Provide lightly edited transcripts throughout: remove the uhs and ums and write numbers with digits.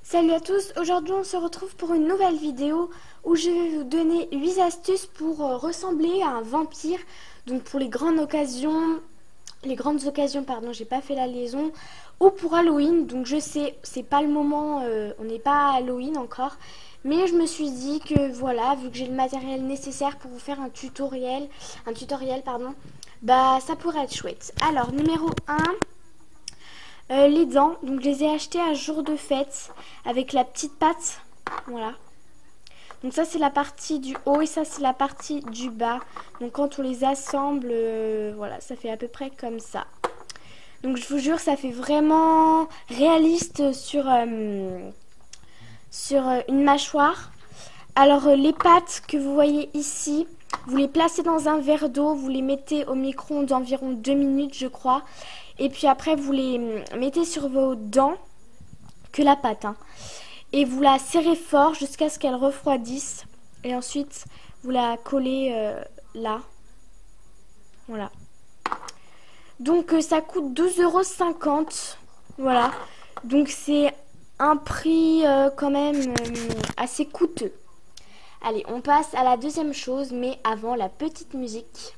Salut à tous, aujourd'hui on se retrouve pour une nouvelle vidéo où je vais vous donner 8 astuces pour ressembler à un vampire. Donc pour les grandes occasions, pardon, j'ai pas fait la liaison, ou pour Halloween. Donc je sais, c'est pas le moment, on n'est pas à Halloween encore. Mais je me suis dit que voilà, vu que j'ai le matériel nécessaire pour vous faire un tutoriel, pardon, bah ça pourrait être chouette. Alors numéro 1. Les dents, donc je les ai achetées à jour de fête avec la petite patte, voilà. Donc ça c'est la partie du haut et ça c'est la partie du bas. Donc quand on les assemble, voilà, ça fait à peu près comme ça. Donc je vous jure, ça fait vraiment réaliste sur une mâchoire. Alors les pattes que vous voyez ici, vous les placez dans un verre d'eau, vous les mettez au micro-ondes d'environ 2 minutes je crois. Et puis après vous les mettez sur vos dents, que la pâte, hein. Et vous la serrez fort jusqu'à ce qu'elle refroidisse. Et ensuite vous la collez là. Voilà. Donc ça coûte 12,50 €. Voilà. Donc c'est un prix quand même assez coûteux. Allez, on passe à la deuxième chose, mais avant la petite musique.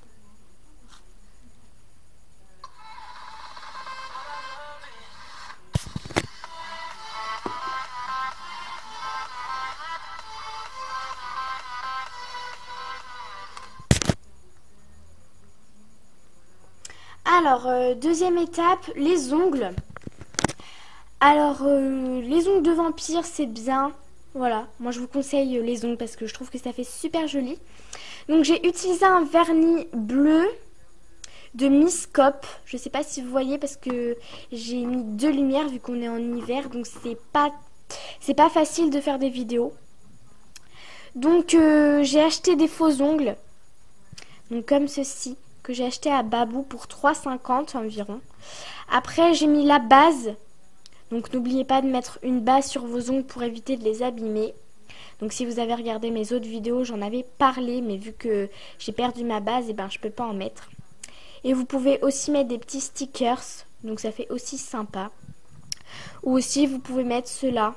Alors, deuxième étape, les ongles. Alors, les ongles de vampire, c'est bien. Voilà, moi je vous conseille les ongles parce que je trouve que ça fait super joli. Donc j'ai utilisé un vernis bleu de Miss Cop. Je ne sais pas si vous voyez parce que j'ai mis deux lumières vu qu'on est en hiver. Donc c'est pas facile de faire des vidéos. Donc j'ai acheté des faux ongles. Donc comme ceci, que j'ai acheté à Babou pour 3,50 € environ. Après j'ai mis la base. Donc n'oubliez pas de mettre une base sur vos ongles pour éviter de les abîmer. Donc si vous avez regardé mes autres vidéos, j'en avais parlé, mais vu que j'ai perdu ma base, et ben je peux pas en mettre. Et vous pouvez aussi mettre des petits stickers, donc ça fait aussi sympa. Ou aussi vous pouvez mettre ceux-là.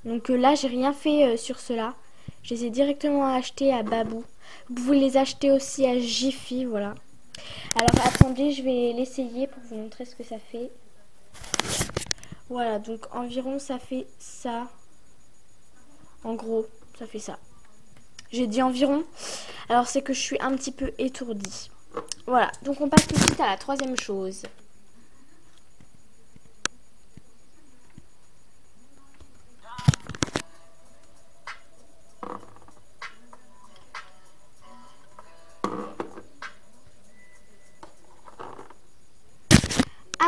Donc là j'ai rien fait sur ceux-là. Je les ai directement achetés à Babou. Vous pouvez les acheter aussi à Jiffy, voilà. Alors attendez, je vais l'essayer pour vous montrer ce que ça fait. Voilà, donc environ ça fait ça. En gros, ça fait ça. J'ai dit environ, alors c'est que je suis un petit peu étourdie. Voilà, donc on passe tout de suite à la troisième chose.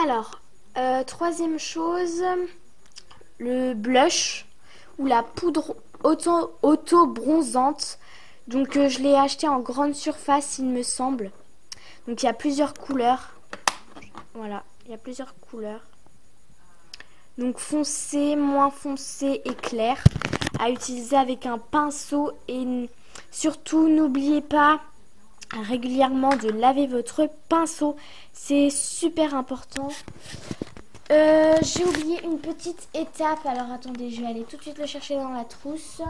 Alors, troisième chose, le blush ou la poudre auto-bronzante. Donc je l'ai acheté en grande surface il me semble. Donc il y a plusieurs couleurs. Voilà, il y a plusieurs couleurs. Donc foncé, moins foncé et clair. À utiliser avec un pinceau. Et surtout n'oubliez pas régulièrement de laver votre pinceau. C'est super important. J'ai oublié une petite étape. Alors attendez, je vais aller tout de suite le chercher dans la trousse.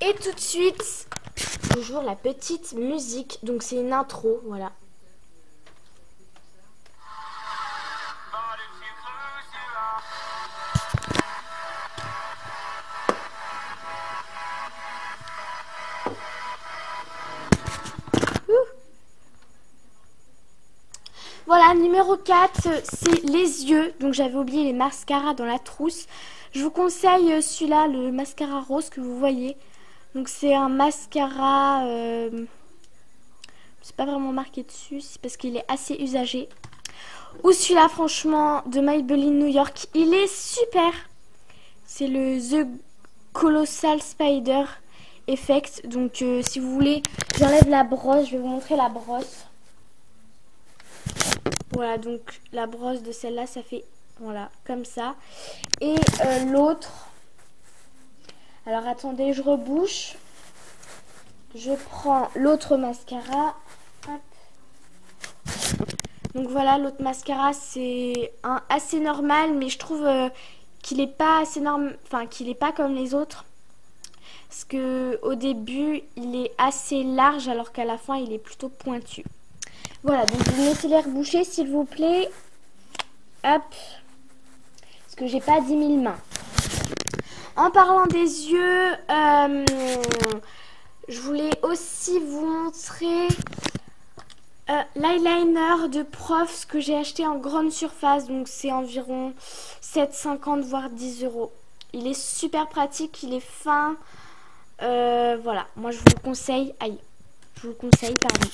Et tout de suite, toujours la petite musique. Donc c'est une intro, voilà. Voilà, numéro 4, c'est les yeux. Donc j'avais oublié les mascaras dans la trousse. Je vous conseille celui-là, le mascara rose que vous voyez. Donc c'est un mascara, c'est pas vraiment marqué dessus, c'est parce qu'il est assez usagé. Ou celui-là, franchement, de Maybelline New York, il est super. C'est le The Colossal Spider Effect. Donc si vous voulez, j'enlève la brosse, je vais vous montrer la brosse. Voilà, donc la brosse de celle-là, ça fait, voilà, comme ça. Et l'autre, alors attendez, je rebouche. Je prends l'autre mascara. Hop. Donc voilà, l'autre mascara, c'est un assez normal, mais je trouve qu'il est pas assez enfin qu'il est pas comme les autres. Parce que au début, il est assez large alors qu'à la fin, il est plutôt pointu. Voilà, donc vous laissez l'air boucher s'il vous plaît. Hop. Parce que j'ai pas 10 000 mains. En parlant des yeux, je voulais aussi vous montrer l'eyeliner de Prof que j'ai acheté en grande surface. Donc c'est environ 7,50 voire 10 euros. Il est super pratique, il est fin. Voilà, moi je vous le conseille. Aïe, je vous le conseille, pardon.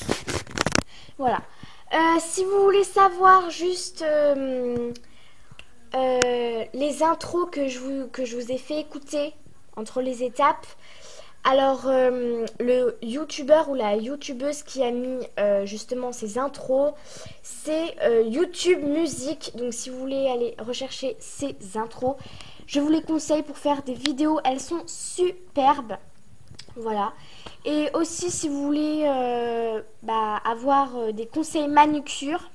Voilà. Si vous voulez savoir juste les intros que je vous ai fait écouter entre les étapes, alors le youtubeur ou la youtubeuse qui a mis justement ces intros, c'est YouTube Musique. Donc si vous voulez aller rechercher ces intros, je vous les conseille pour faire des vidéos, elles sont superbes. Voilà. Et aussi si vous voulez avoir des conseils manucure,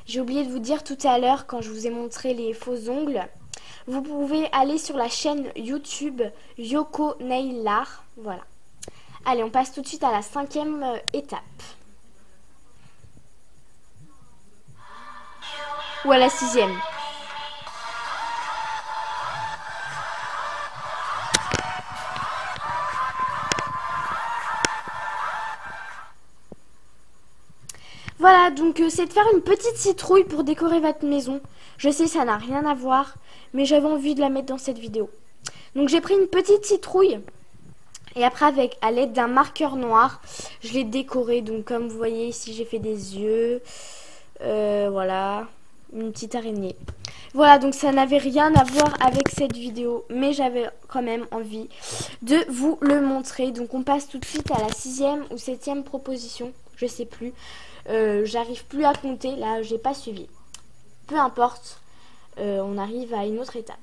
j'ai oublié de vous dire tout à l'heure quand je vous ai montré les faux ongles, vous pouvez aller sur la chaîne YouTube Yoko Nail Art. Voilà. Allez, on passe tout de suite à la 5e étape. Ou à la 6e. Voilà, donc c'est de faire une petite citrouille pour décorer votre maison. Je sais, ça n'a rien à voir, mais j'avais envie de la mettre dans cette vidéo. Donc j'ai pris une petite citrouille. Et après, à l'aide d'un marqueur noir, je l'ai décoré. Donc comme vous voyez ici, j'ai fait des yeux. Voilà, une petite araignée. Voilà, donc ça n'avait rien à voir avec cette vidéo, mais j'avais quand même envie de vous le montrer. Donc on passe tout de suite à la 6e ou 7e proposition, je sais plus. J'arrive plus à compter, là j'ai pas suivi. Peu importe, on arrive à une autre étape.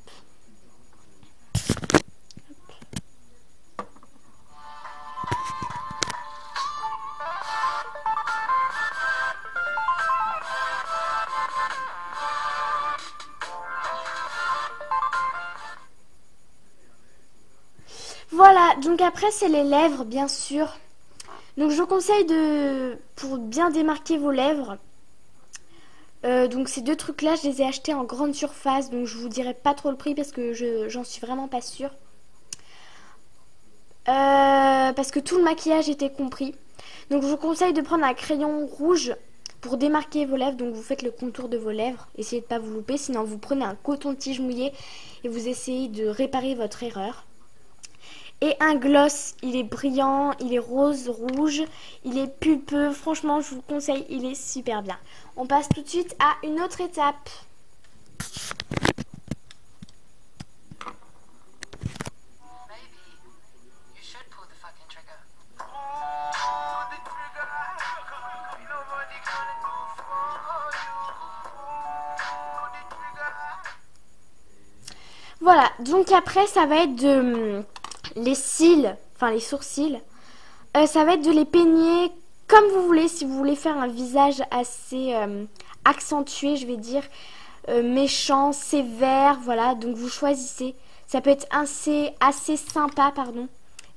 Voilà, donc après c'est les lèvres bien sûr. Donc je vous conseille pour bien démarquer vos lèvres, donc ces deux trucs là je les ai achetés en grande surface, donc je vous dirai pas trop le prix parce que j'en suis vraiment pas sûre. Parce que tout le maquillage était compris. Donc je vous conseille de prendre un crayon rouge pour démarquer vos lèvres. Donc vous faites le contour de vos lèvres, essayez de ne pas vous louper, sinon vous prenez un coton-tige mouillé et vous essayez de réparer votre erreur. Et un gloss, il est brillant, il est rose, rouge, il est pulpeux, franchement je vous le conseille, il est super bien. On passe tout de suite à une autre étape. Voilà, donc après ça va être de les cils, enfin les sourcils, ça va être de les peigner comme vous voulez. Si vous voulez faire un visage assez accentué, je vais dire, méchant, sévère, voilà, donc vous choisissez. Ça peut être assez sympa, pardon,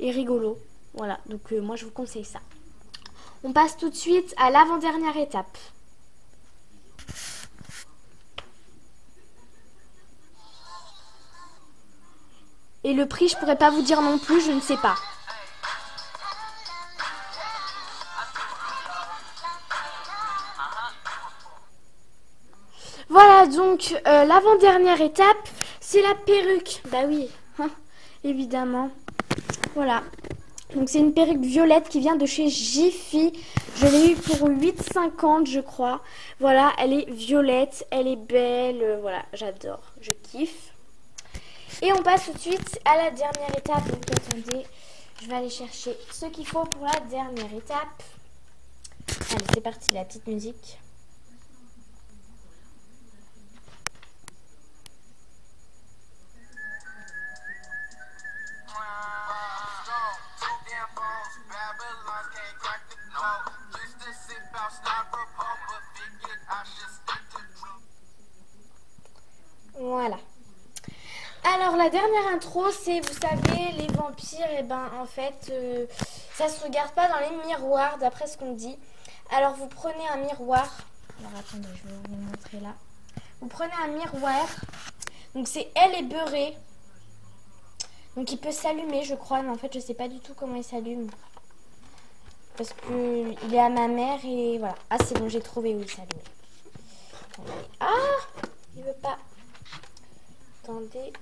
et rigolo. Voilà, donc moi je vous conseille ça. On passe tout de suite à l'avant-dernière étape. Et le prix, je pourrais pas vous dire non plus, je ne sais pas. Voilà, donc l'avant-dernière étape, c'est la perruque. Bah oui, hein, évidemment. Voilà. Donc c'est une perruque violette qui vient de chez Jiffy. Je l'ai eu pour 8,50 je crois. Voilà, elle est violette, elle est belle. Voilà, j'adore, je kiffe. Et on passe tout de suite à la dernière étape. Donc attendez, je vais aller chercher ce qu'il faut pour la dernière étape. Allez, c'est parti, la petite musique. Voilà. la dernière intro, c'est, vous savez, les vampires, et ben en fait, ça se regarde pas dans les miroirs, d'après ce qu'on dit. Alors vous prenez un miroir. Alors attendez, je vais vous montrer là. Vous prenez un miroir. Donc c'est elle est beurrée. Donc il peut s'allumer, je crois, mais en fait je sais pas du tout comment il s'allume. Parce que il est à ma mère et voilà. Ah c'est bon, j'ai trouvé où il s'allume. Ah, il veut pas. Attendez.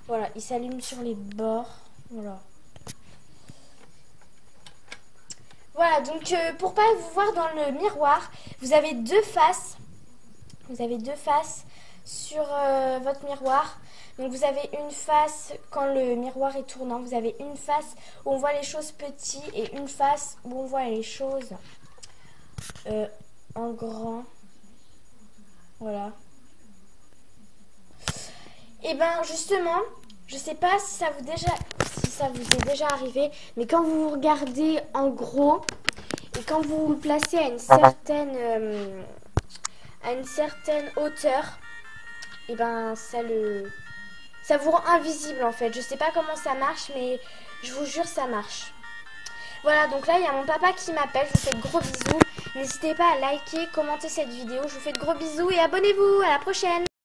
Voilà, il s'allume sur les bords. Voilà. Voilà, donc pour pas vous voir dans le miroir, vous avez deux faces. Vous avez deux faces sur votre miroir. Donc vous avez une face quand le miroir est tournant. Vous avez une face où on voit les choses petites et une face où on voit les choses en grand. Voilà. Et ben justement, je sais pas si ça vous est déjà arrivé, mais quand vous vous regardez en gros et quand vous vous placez à une certaine hauteur, et ben ça vous rend invisible en fait. Je sais pas comment ça marche, mais je vous jure ça marche. Voilà, donc là il y a mon papa qui m'appelle. Je vous fais de gros bisous. N'hésitez pas à liker, commenter cette vidéo. Je vous fais de gros bisous et abonnez-vous. À la prochaine.